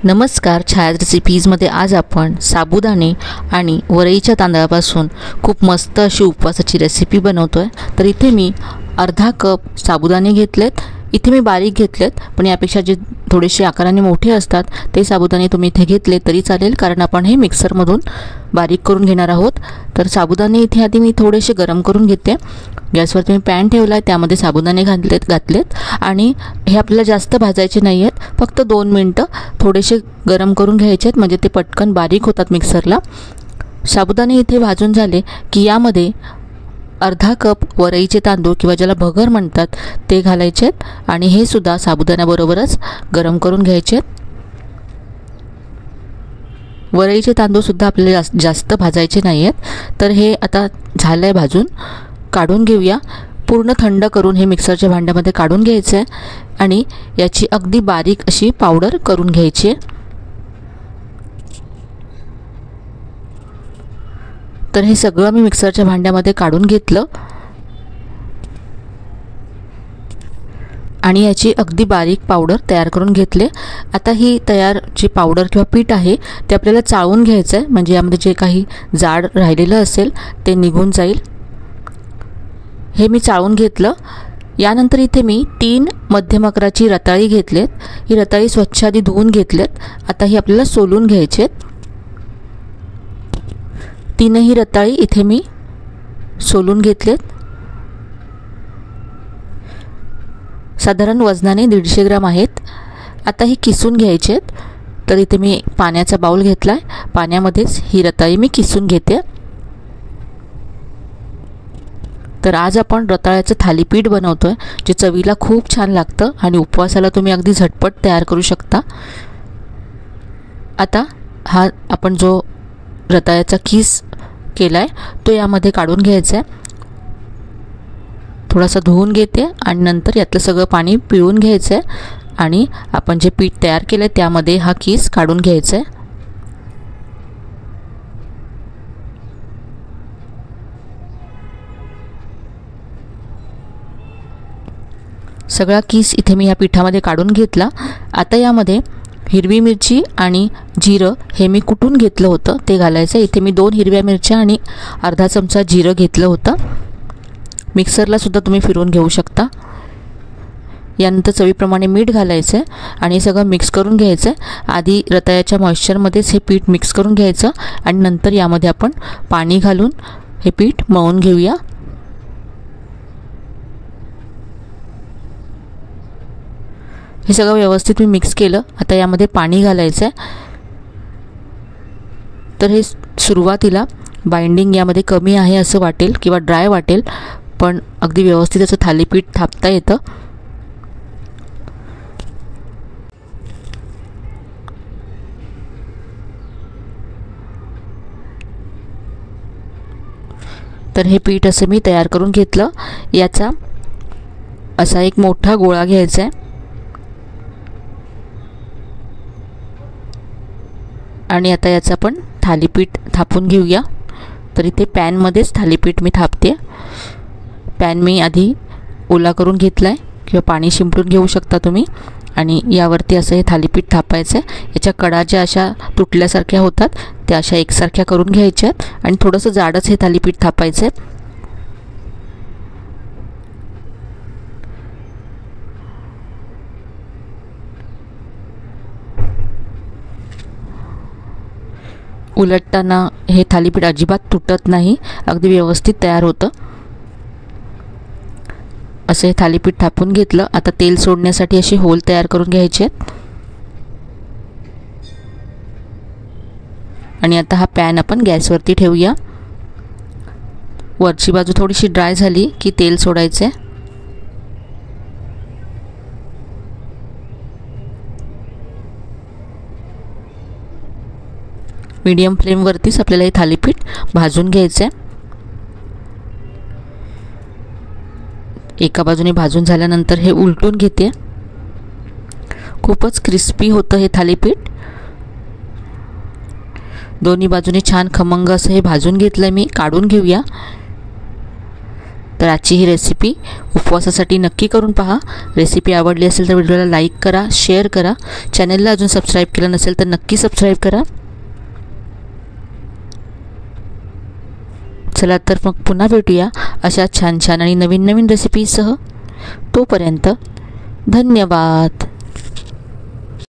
नमस्कार, छाया रेसिपीजमध्ये आज आपण साबुदाणे आणि वरईच्या तांदळापासून खूप मस्त अशी उपवासाची रेसिपी बनवतो आहे। तर इथे मी अर्धा कप साबुदाणे घेतलेत। इथे मी बारीक घेतलेत, पण यापेक्षा जे थोडेसे आकाराने मोठे असतात ते साबुदाणे तुम्ही इथे घेतले तरी चालेल, कारण आपण हे मिक्सरमधून बारीक करून घेणार आहोत। तर साबुदाणे इथे आधी मी थोडेसे गरम करून घेते। गॅसवरती मी पॅन ठेवला आहे, त्यामध्ये साबुदाणे घातलेत आणि हे आपल्याला जास्त भाजायचे नाही आहेत, फक्त 2 मिनिटं थोडेसे गरम करून घ्यायचे आहेत, म्हणजे ते पटकन बारीक होतात मिक्सरला। साबुदाणे इथे भाजून झाले की यामध्ये अर्धा कप वरईचे तांदूळ किंवा ज्याला भगर म्हणतात ते घालायचे आहेत आणि हे सुद्धा साबुदाण्याबरोबरच गरम करून घ्यायचे आहेत। वरईचे तांदूळ सुद्धा आपल्याला जास्त भाजायचे नाही आहेत। तर हे आता झालं आहे भाजून, काढून घेऊया। पूर्ण थंड करून हे मिक्सरच्या भांड्यामध्ये काढून घ्यायचं आहे आणि याची अगदी बारीक अशी पावडर करून घ्यायची आहे। तर हे सगळं मी मिक्सरच्या भांड्यामध्ये काढून घेतलं आणि याची अगदी बारीक पावडर तयार करून घेतले। आता ही तयार जी पावडर किंवा पीठ आहे ते आपल्याला चाळून घ्यायचं आहे, म्हणजे यामध्ये जे काही जाड राहिलेलं असेल ते निघून जाईल। हे मी चाळून घेतलं। यानंतर इथे मी 3 मध्यम आकाराची रताळी घेतलेत। ही रताळी स्वच्छ आधी धुवून घेतलेत। आता ही आपल्याला सोलून घ्यायची आहेत। 3ही रताळी इथे मी सोलून घेतलेत। साधारण वजनाने 150 ग्राम आहेत। आता ही किसून घ्यायची आहेत। तर इथे मी पाण्याचा बाउल घेतला आहे, पाण्यामध्येच ही रताळी मी किसून घेते। तर आज आपण रताळ्याचं थालीपीठ बनवतोय, जे चवीला खूप छान लागतं आणि उपवासाला तुम्ही अगदी झटपट तयार करू शकता। आता हा आपण जो रताळ्याचा किस केलाय तो यामध्ये काढून घ्यायचा आहे। थोडासा धुवून घेते आणि नंतर यातलं सगळं पाणी पिळून घ्यायचं आहे आणि आपण जे पीठ तयार केलंय त्यामध्ये हा किस काढून घ्यायचा आहे। सगळा किस इथे मी या पिठामध्ये काढून घेतला। आता यामध्ये हिरवी मिरची आणि जिरं हे मी कुटून घेतलं होतं ते घालायचं। इथे मी 2 हिरव्या मिरच्या आणि अर्धा चमचा जिरं घेतलं होतं। मिक्सरला सुद्धा तुम्ही फिरवून घेऊ शकता। यानंतर चवीप्रमाणे मीठ घालायचं आहे आणि हे सगळं मिक्स करून घ्यायचं आहे। आधी रताळ्याच्या मॉइश्चरमध्येच हे पीठ मिक्स करून घ्यायचं आणि नंतर यामध्ये आपण पाणी घालून हे पीठ मळून घेऊया। हे सगळं व्यवस्थित मी मिक्स केलं। आता यामध्ये पाणी घालायचं आहे। तर हे सुरुवातीला बाइंडिंग यामध्ये कमी आहे असं वाटेल किंवा ड्राय वाटेल, पण अगदी व्यवस्थित असं थालीपीठ थापता येतं। तर हे पीठ असं मी तयार करून घेतलं। याचा असा एक मोठा गोळा घ्यायचा आहे आणि आता याचं आपण थालीपीठ थापून घेऊया। तर इथे पॅनमध्येच थालीपीठ मी थापते। पॅन मी आधी ओला करून घेतला आहे किंवा पाणी शिंपडून घेऊ शकता तुम्ही आणि यावरती असं हे थालीपीठ थापायचं आहे। याच्या कडा ज्या अशा तुटल्यासारख्या होतात त्या अशा एकसारख्या करून घ्यायच्या आहेत आणि थोडंसं जाडच हे थालीपीठ थापायचं आहे। उलटताना हे थालीपीठ अजिबात तुटत नाही, अगदी व्यवस्थित तयार होतं। असं हे थालीपीठ थापून घेतलं। आता तेल सोडण्यासाठी असे होल तयार करून घ्यायचे आहेत आणि आता हा पॅन आपण गॅसवरती ठेवूया। वरची बाजू थोडीशी ड्राय झाली की तेल सोडायचं आहे। मीडियम फ्लेमवरतीच आपल्याला हे थालीपीठ भाजून घ्यायचं आहे। एका बाजूने भाजून झाल्यानंतर हे उलटून घेते। खूपच क्रिस्पी होतं हे थालीपीठ। दोन्ही बाजूने छान खमंग असं हे भाजून घेतलं मी। काढून घेऊया। तर आजची ही रेसिपी उपवासासाठी नक्की करून पहा. रेसिपी आवडली असेल तर व्हिडिओला लाईक करा, शेअर करा. चॅनलला अजून सबस्क्राईब केलं नसेल तर नक्की सबस्क्राईब करा. चला तर मग पुन्हा भेटूया अशा छान छान आणि नवीन नवीन रेसिपीसह. तोपर्यंत धन्यवाद.